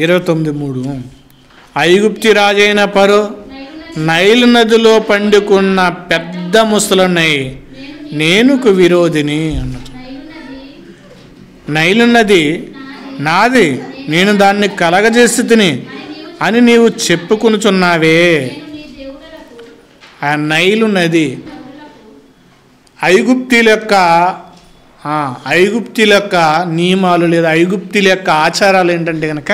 29:3. ఐగుప్తి రాజైన ఫరో నైలు నదిలో పండుకున్న పెద్ద ముసలనై నేనుకు విరోధిని అన్నది. నైలు నది నాది, నేను దాన్ని కలగజేసి అని నీవు చెప్పుకొనుచున్నావే. ఆ నైలు నది ఐగుప్తీల యొక్క నియమాలు లేదా ఐగుప్తీల యొక్క ఆచారాలు ఏంటంటే కనుక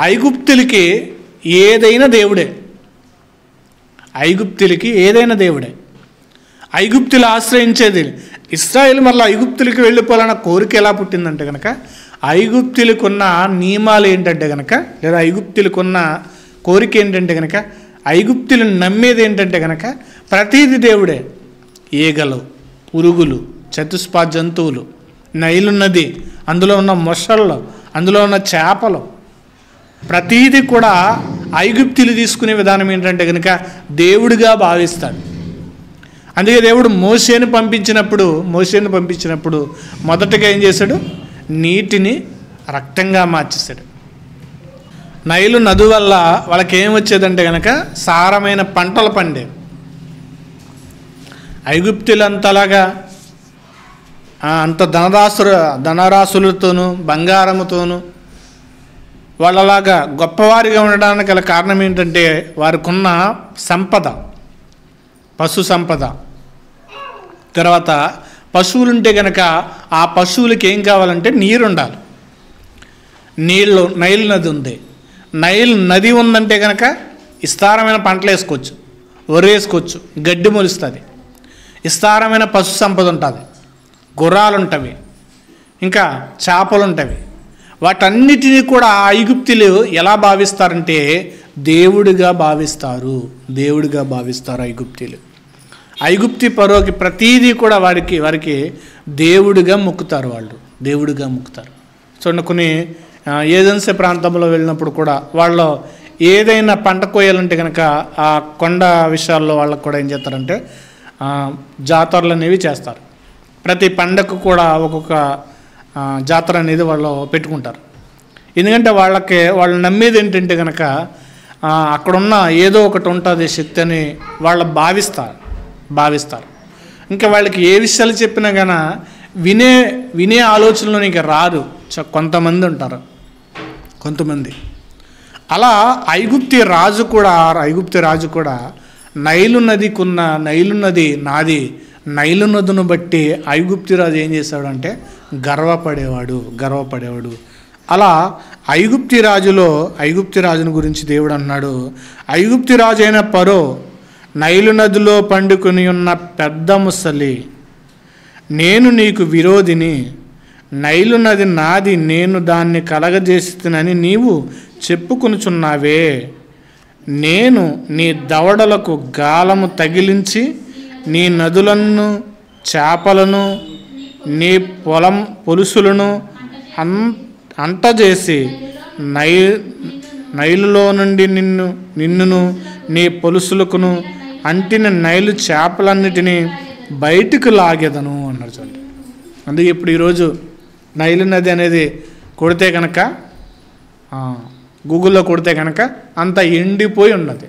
ఐగుప్తులకి ఏదైనా దేవుడే. ఐగుప్తులు ఆశ్రయించేది. ఇశ్రాయేలు మళ్ళీ ఐగుప్తులకి వెళ్ళిపోవాలన్న కోరిక ఎలా పుట్టిందంటే కనుక ఐగుప్తులకున్న నియమాలు ఏంటంటే కనుక లేదా ఐగుప్తులకున్న కోరిక ఏంటంటే కనుక ఐగుప్తులు నమ్మేది ఏంటంటే కనుక ప్రతీది దేవుడే. ఈగలు, పురుగులు, చతుష్పా జంతువులు, నైలు నది, అందులో ఉన్న మొసళ్ళు, అందులో ఉన్న చేపలు, ప్రతీది కూడా ఐగుప్తులు తీసుకునే విధానం ఏంటంటే కనుక దేవుడిగా భావిస్తాడు. అందుకే దేవుడు మోషేను పంపించినప్పుడు మొదటగా ఏం చేశాడు? నీటిని రక్తంగా మార్చేశాడు. నైలు నది వల్ల వాళ్ళకి ఏం వచ్చేదంటే కనుక సారమైన పంటలు పండేవి. ఐగుప్తులంతలాగా అంత ధనరాశులతోనూ బంగారముతోనూ వాళ్ళలాగా గొప్పవారిగా ఉండడానికి గల కారణం ఏంటంటే వారికి ఉన్న సంపద, పశు సంపద. తర్వాత పశువులుంటే కనుక ఆ పశువులకి ఏం కావాలంటే నీరు ఉండాలి. నైలు నది ఉంది. నైలు నది ఉందంటే కనుక విస్తారమైన పంటలు వేసుకోవచ్చు, వరి వేసుకోవచ్చు, గడ్డి మొలుస్తుంది, విస్తారమైన పశు సంపద ఉంటుంది, గుర్రాలు ఉంటవి, ఇంకా చేపలు ఉంటవి. వాటన్నిటినీ కూడా ఐగుప్తులు ఎలా భావిస్తారంటే దేవుడిగా భావిస్తారు ఐగుప్తులు. ఐగుప్తి ఫరోకి ప్రతీదీ కూడా వారికి దేవుడిగా మొక్కుతారు. చూడండి, కొన్ని ఏజెన్సీ ప్రాంతంలో వెళ్ళినప్పుడు కూడా వాళ్ళు ఏదైనా పంట కోయాలంటే కనుక ఆ కొండ విషయాల్లో వాళ్ళకు కూడా ఏం చేస్తారంటే జాతరలు అనేవి చేస్తారు. ప్రతి పండగకు కూడా ఒక్కొక్క జాతర అనేది వాళ్ళు పెట్టుకుంటారు. ఎందుకంటే వాళ్ళు నమ్మేది ఏంటంటే కనుక అక్కడున్న ఏదో ఒకటి ఉంటుంది శక్తి అని వాళ్ళు భావిస్తారు. ఇంకా వాళ్ళకి ఏ విషయాలు చెప్పినా కానీ వినే ఆలోచనలో ఇంకా రారు. కొంతమంది ఉంటారు. అలా ఐగుప్తి రాజు కూడా నైలు నది నాది, నైలు నదును బట్టి ఐగుప్తి రాజు ఏం చేశాడంటే గర్వపడేవాడు. అలా ఐగుప్తి రాజుని గురించి దేవుడు అన్నాడు, ఐగుప్తి రాజు అయిన ఫరో నైలు నదిలో పండుకొని ఉన్న పెద్ద ముసలి, నేను నీకు విరోధిని, నైలు నది నాది, నేను దాన్ని కలగజేస్తునని నీవు చెప్పుకొనుచున్నావే. నేను నీ దవడలకు గాలము తగిలించి నీ నదులను, చేపలను, నీ పొలుసులను అంటజేసి నైలులో నుండి నిన్నును నీ పొలుసులకును అంటిన నైలు చేపలన్నిటినీ బయటకు లాగేదను అన్నారు. చూడండి, అందుకే ఇప్పుడు ఈరోజు నైలు నది అనేది కొడితే కనుక గూగుల్లో కొడితే కనుక అంత ఎండిపోయి ఉన్నది,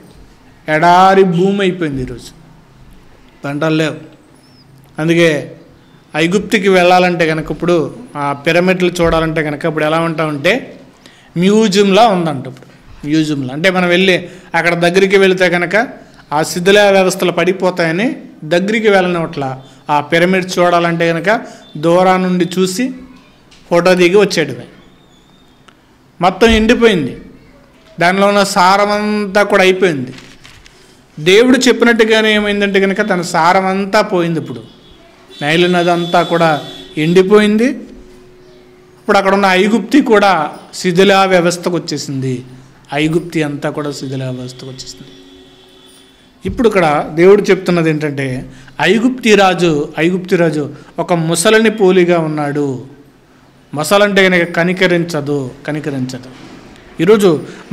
ఎడారి భూమి అయిపోయింది. ఈరోజు పంటలు లేవు. అందుకే ఐగుప్తికి వెళ్ళాలంటే కనుక ఇప్పుడు ఆ పిరమిడ్లు చూడాలంటే కనుక ఇప్పుడు ఎలా ఉంటామంటే మ్యూజియంలా ఉందంట. ఇప్పుడు మ్యూజియంలో అంటే మనం వెళ్ళి అక్కడ దగ్గరికి వెళితే కనుక ఆ శిథిల వ్యవస్థలు పడిపోతాయని దగ్గరికి వెళ్ళనివట్లా. ఆ పిరమిడ్ చూడాలంటే కనుక దూరం నుండి చూసి ఫోటో దిగి వచ్చేటివి. మొత్తం ఎండిపోయింది, దానిలో ఉన్న సారం అంతా కూడా అయిపోయింది. దేవుడు చెప్పినట్టుగానే ఏమైందంటే కనుక తన సారం అంతా పోయింది. ఇప్పుడు నైలు నది అంతా కూడా ఎండిపోయింది. ఇప్పుడు అక్కడ ఉన్న ఐగుప్తి కూడా శిథిల వ్యవస్థకు వచ్చేసింది. ఐగుప్తి అంతా కూడా శిథిలావస్థకు వచ్చేసింది. ఇప్పుడు ఇక్కడ దేవుడు చెప్తున్నది ఏంటంటే ఐగుప్తి రాజు ఒక ముసలిని పోలిగా ఉన్నాడు. ముసలంటే కనుక కనికరించదు. ఈరోజు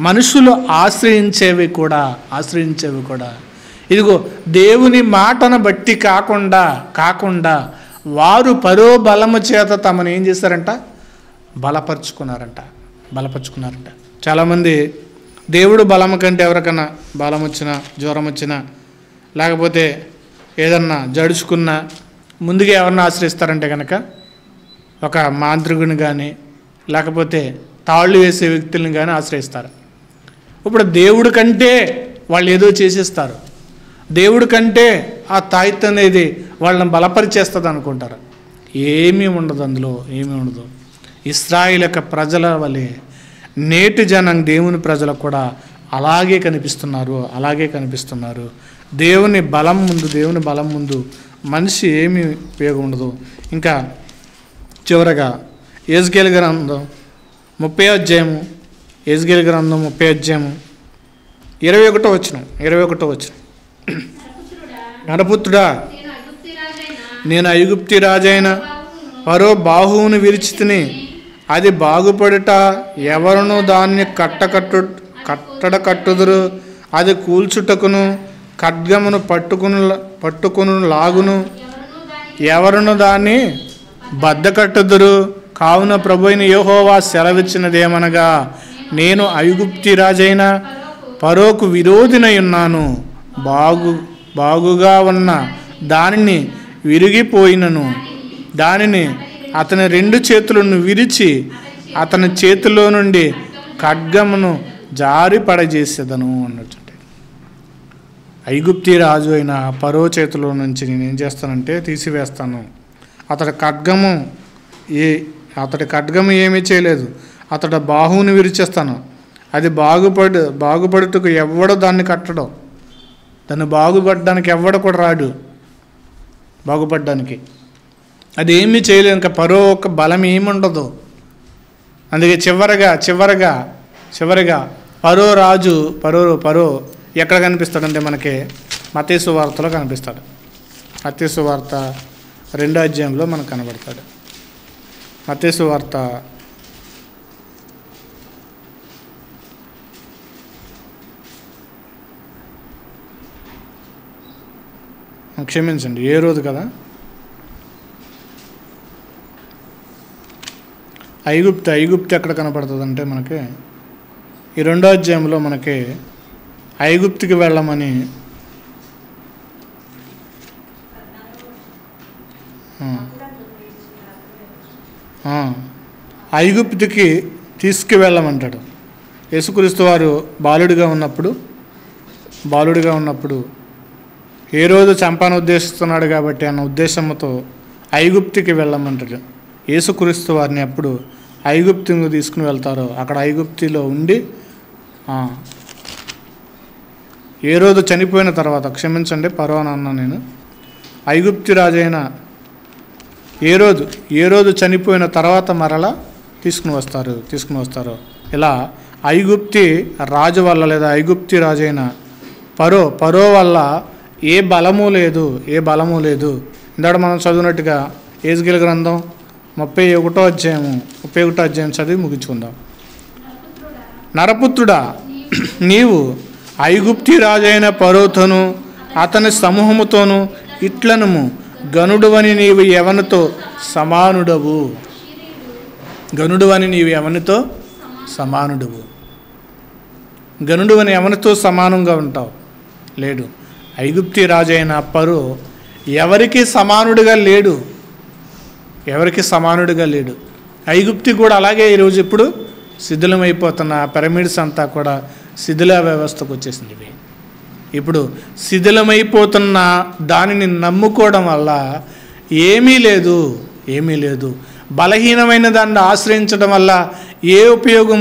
మనుషులు ఆశ్రయించేవి కూడా ఇదిగో దేవుని మాటను బట్టి కాకుండా వారు పరో బలము చేత తమను ఏం చేశారంట, బలపరుచుకున్నారంట. చాలామంది దేవుడు బలము కంటే ఎవరికన్నా బలం వచ్చినా, జ్వరం వచ్చినా, లేకపోతే ఏదన్నా జడుచుకున్నా ముందుగా ఎవరిని ఆశ్రయిస్తారంటే కనుక ఒక మాంత్రికుని కానీ లేకపోతే తాళ్ళు వేసే వ్యక్తులను కానీ ఆశ్రయిస్తారు. ఇప్పుడు దేవుడి కంటే వాళ్ళు ఏదో చేసేస్తారు, దేవుడి కంటే ఆ తాయిత్తు అనేది వాళ్ళని బలపరిచేస్తుంది అనుకుంటారు. ఏమీ ఉండదు, అందులో ఏమీ ఉండదు. ఇశ్రాయేలు యొక్క ప్రజల వలె నేటి జనం దేవుని ప్రజలకు కూడా అలాగే కనిపిస్తున్నారు. దేవుని బలం ముందు మనిషి ఏమీ ఉపయోగం ఉండదు. ఇంకా చివరగా యెహెజ్కేలు గ్రంథం 30వ అధ్యాయము 21వ వచనం. నరపుత్రుడా, నేను ఐగుప్తి రాజైన ఫరో బాహువును విరిచితిని, అది బాగుపడుట ఎవరును దాన్ని కట్టడుదురు, అది కూల్చుటకును ఖడ్గమును పట్టుకును లాగును ఎవరును దాన్ని బద్దకట్టుదురు. కావున ప్రభువైన యెహోవా సెలవిచ్చినదేమనగా, నేను ఐగుప్తి రాజైన ఫరోకు విరోధినై ఉన్నాను. బాగుగా ఉన్న దానిని విరిగిపోయినను దానిని అతని 2 చేతులను విరిచి అతని చేతిలో నుండి ఖడ్గమును జారి పడజేసేదను అన్నట్టు. ఐగుప్తి రాజు అయిన ఫరో చేతిలో నుంచి నేనేం చేస్తానంటే తీసివేస్తాను. అతడి ఖడ్గము ఏమీ చేయలేదు, అతడి బాహువుని విరిచేస్తాను. అది బాగుపడుటకు ఎవడో దాన్ని కట్టడం, దాన్ని బాగుపడడానికి ఎవడ కూడా రాడు. బాగుపడడానికి అది ఏమీ చేయలేదు. ఇంకా ఫరో ఒక బలం ఏముండదు. అందుకే చివరగా ఫరో ఎక్కడ కనిపిస్తాడంటే మనకి మత్తయి సువార్తలో కనిపిస్తాడు. మత్తయి సువార్త 2వ అధ్యాయంలో మనకు కనబడతాడు. మత్తయి సువార్త క్షమించండి, ఏ రోజు కదా, ఐగుప్తి ఎక్కడ కనపడుతుందంటే మనకి ఈ 2వ అధ్యాయంలో మనకి ఐగుప్తికి వెళ్ళమని ఐగుప్తికి తీసుకువెళ్ళమంటాడు. యేసుక్రీస్తు వారు బాలుడిగా ఉన్నప్పుడు ఏ రోజు చంపాను ఉద్దేశిస్తున్నాడు కాబట్టి అన్న ఉద్దేశంతో ఐగుప్తికి వెళ్ళమంటాడు. యేసుక్రీస్తు వారిని అప్పుడు ఐగుప్తికి తీసుకుని వెళ్తారో అక్కడ ఐగుప్తిలో ఉండి ఏ రోజు చనిపోయిన తర్వాత, క్షమించండి పర్వాన అన్నా నేను, ఐగుప్తి రాజైన ఏ రోజు చనిపోయిన తర్వాత మరలా తీసుకుని వస్తారు. ఇలా ఐగుప్తి రాజు వల్ల లేదా ఐగుప్తి రాజైన ఫరో వల్ల ఏ బలము లేదు. ఇందాక మనం చదివినట్టుగా యెహెజ్కేలు గ్రంథం 31వ అధ్యాయం చదివి ముగించుకుందాం. నరపుత్రుడా, నీవు ఐగుప్తి రాజైన ఫరోతోను అతని సమూహముతోను ఇట్లనము, గనుడువని నీవు ఎవనితో సమానుడవు. గనుడువని ఎవనితో సమానంగా ఉంటావు? లేడు. ఐగుప్తి రాజైన ఫరో ఎవరికి సమానుడిగా లేడు. ఐగుప్తి కూడా అలాగే ఈరోజు ఇప్పుడు శిథిలమైపోతున్న పిరమిడ్స్ అంతా కూడా శిథిల వ్యవస్థకు వచ్చేసింది. ఇప్పుడు శిథిలమైపోతున్న దానిని నమ్ముకోవడం వల్ల ఏమీ లేదు. బలహీనమైన దాన్ని ఆశ్రయించడం వల్ల ఏ ఉపయోగం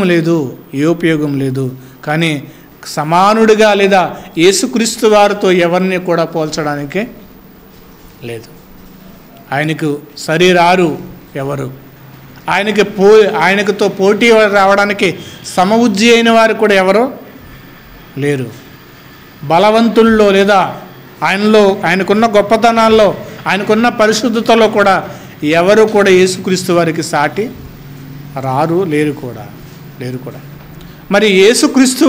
లేదు. కానీ సమానుడిగా లేదా యేసుక్రీస్తు వారితో ఎవరిని కూడా పోల్చడానికి లేదు. ఆయనకు సరిరారు ఎవరు. ఆయనతో పోటీ రావడానికి సమవుజ్జి అయిన వారు కూడా ఎవరో లేరు. బలవంతుల్లో లేదా ఆయనకున్న గొప్పతనాల్లో, ఆయనకున్న పరిశుద్ధతలో కూడా ఎవరు కూడా యేసుక్రీస్తు వారికి సాటి లేరు కూడా. మరి యేసుక్రీస్తు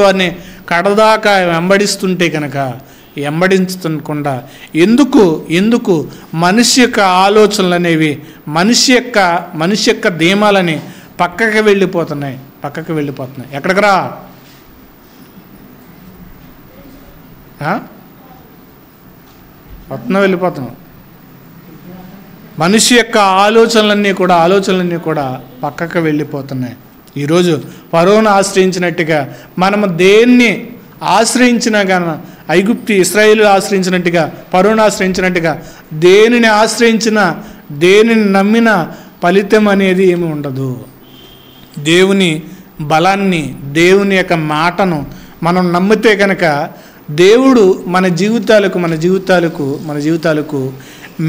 వారిని కడదాకా వెంబడిస్తుంటే కనుక, వెంబడించకుండా ఎందుకు మనిషి యొక్క ఆలోచనలు అనేవి, మనిషి యొక్క ధీమాలని పక్కకి వెళ్ళిపోతున్నాయి. ఎక్కడికి రా? వెళ్ళిపోతున్నాం. మనిషి యొక్క ఆలోచనలన్నీ కూడా పక్కకు వెళ్ళిపోతున్నాయి. ఈరోజు ఫరోను ఆశ్రయించినట్టుగా మనము దేన్ని ఆశ్రయించినా కానీ, ఇశ్రాయేలు ఆశ్రయించినట్టుగా, ఫరోను ఆశ్రయించినట్టుగా దేనిని ఆశ్రయించినా, దేనిని నమ్మినా ఫలితం అనేది ఏమి ఉండదు. దేవుని బలాన్ని, దేవుని యొక్క మాటను మనం నమ్మితే కనుక దేవుడు మన జీవితాలకు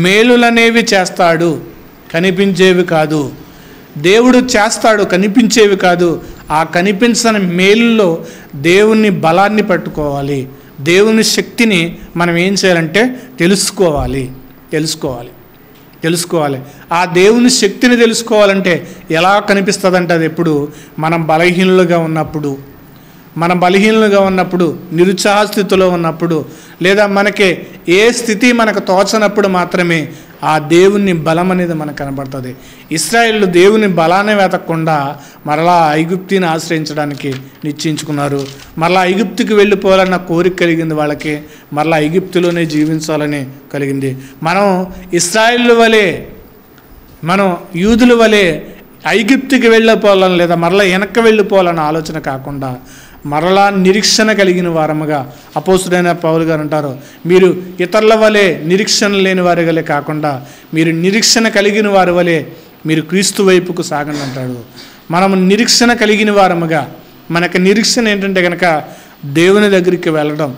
మేలులనేవి చేస్తాడు, కనిపించేవి కాదు. దేవుడు చేస్తాడు, కనిపించేవి కాదు. ఆ కనిపించని మేలుల్లో దేవుని బలాన్ని పట్టుకోవాలి. దేవుని శక్తిని మనం ఏం చేయాలంటే తెలుసుకోవాలి. ఆ దేవుని శక్తిని తెలుసుకోవాలంటే ఎలా కనిపిస్తుందంటే, అది ఎప్పుడు మనం బలహీనులుగా ఉన్నప్పుడు, నిరుత్సాహ స్థితిలో ఉన్నప్పుడు, లేదా మనకి ఏ స్థితి మనకు తోచనప్పుడు మాత్రమే ఆ దేవుని బలం అనేది మనకు కనబడుతుంది. ఇశ్రాయేలు దేవుని బలాన్ని వెతకకుండా మరలా ఐగుప్తిని ఆశ్రయించడానికి నిశ్చయించుకున్నారు. మరలా ఐగుప్తికి వెళ్ళిపోవాలన్న కోరిక కలిగింది వాళ్ళకి. మరలా ఐగుప్తులోనే జీవించాలని కలిగింది. మనం ఇశ్రాయేలు వలె, మనం యూదుల వలె ఐగుప్తికి వెళ్ళిపోవాలని, లేదా మరలా వెనక్కి వెళ్ళిపోవాలన్న ఆలోచన కాకుండా మరలా నిరీక్షణ కలిగిన వారముగా అపోస్తుడైన పౌలు గారు అంటారు, మీరు ఇతరుల వలె నిరీక్షణ లేని వారి వలె కాకుండా మీరు నిరీక్షణ కలిగిన వారి వలె మీరు క్రీస్తు వైపుకు సాగండి అంటాడు. మనము నిరీక్షణ కలిగిన వారముగా, మనకు నిరీక్షణ ఏంటంటే కనుక దేవుని దగ్గరికి వెళ్ళడం,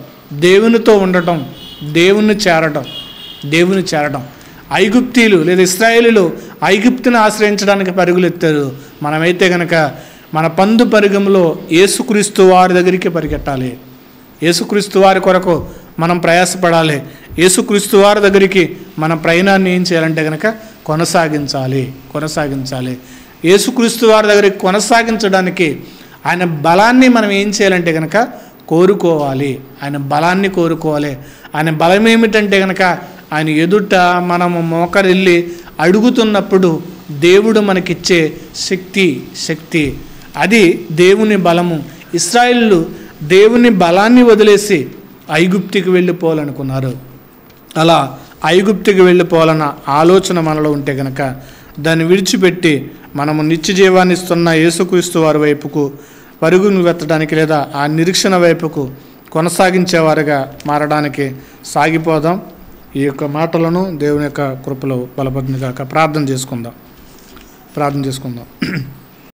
దేవునితో ఉండటం, దేవుని చేరడం. ఐగుప్తీలు లేదా ఇశ్రాయేలీలు ఐగుప్తుని ఆశ్రయించడానికి పరుగులు ఎత్తారు. మనమైతే కనుక మన పందు పరుగంలో యేసుక్రీస్తు వారి దగ్గరికి పరిగెట్టాలి. యేసుక్రీస్తు వారి కొరకు మనం ప్రయాసపడాలి. యేసుక్రీస్తు వారి దగ్గరికి మన ప్రయాణాన్ని ఏం చేయాలంటే కనుక కొనసాగించాలి. యేసుక్రీస్తు వారి దగ్గరికి కొనసాగించడానికి ఆయన బలాన్ని మనం ఏం చేయాలంటే కనుక కోరుకోవాలి. ఆయన బలం ఏమిటంటే కనుక ఆయన ఎదుట మనము మోకరిల్లి అడుగుతున్నప్పుడు దేవుడు మనకిచ్చే శక్తి అది దేవుని బలము. ఇశ్రాయేలు దేవుని బలాన్ని వదిలేసి ఐగుప్తికి వెళ్ళిపోవాలనుకున్నారు. అలా ఐగుప్తికి వెళ్ళిపోవాలన్న ఆలోచన మనలో ఉంటే కనుక దాన్ని విడిచిపెట్టి మనము నిత్య జీవాన్ని ఇస్తున్న యేసుక్రీస్తు వారి వైపుకు పరుగును వెత్తడానికి, లేదా ఆ నిరీక్షణ వైపుకు కొనసాగించేవారుగా మారడానికి సాగిపోదాం. ఈ యొక్క మాటలను దేవుని యొక్క కృపలో బలపడుతుంది కాక ప్రార్థన చేసుకుందాం.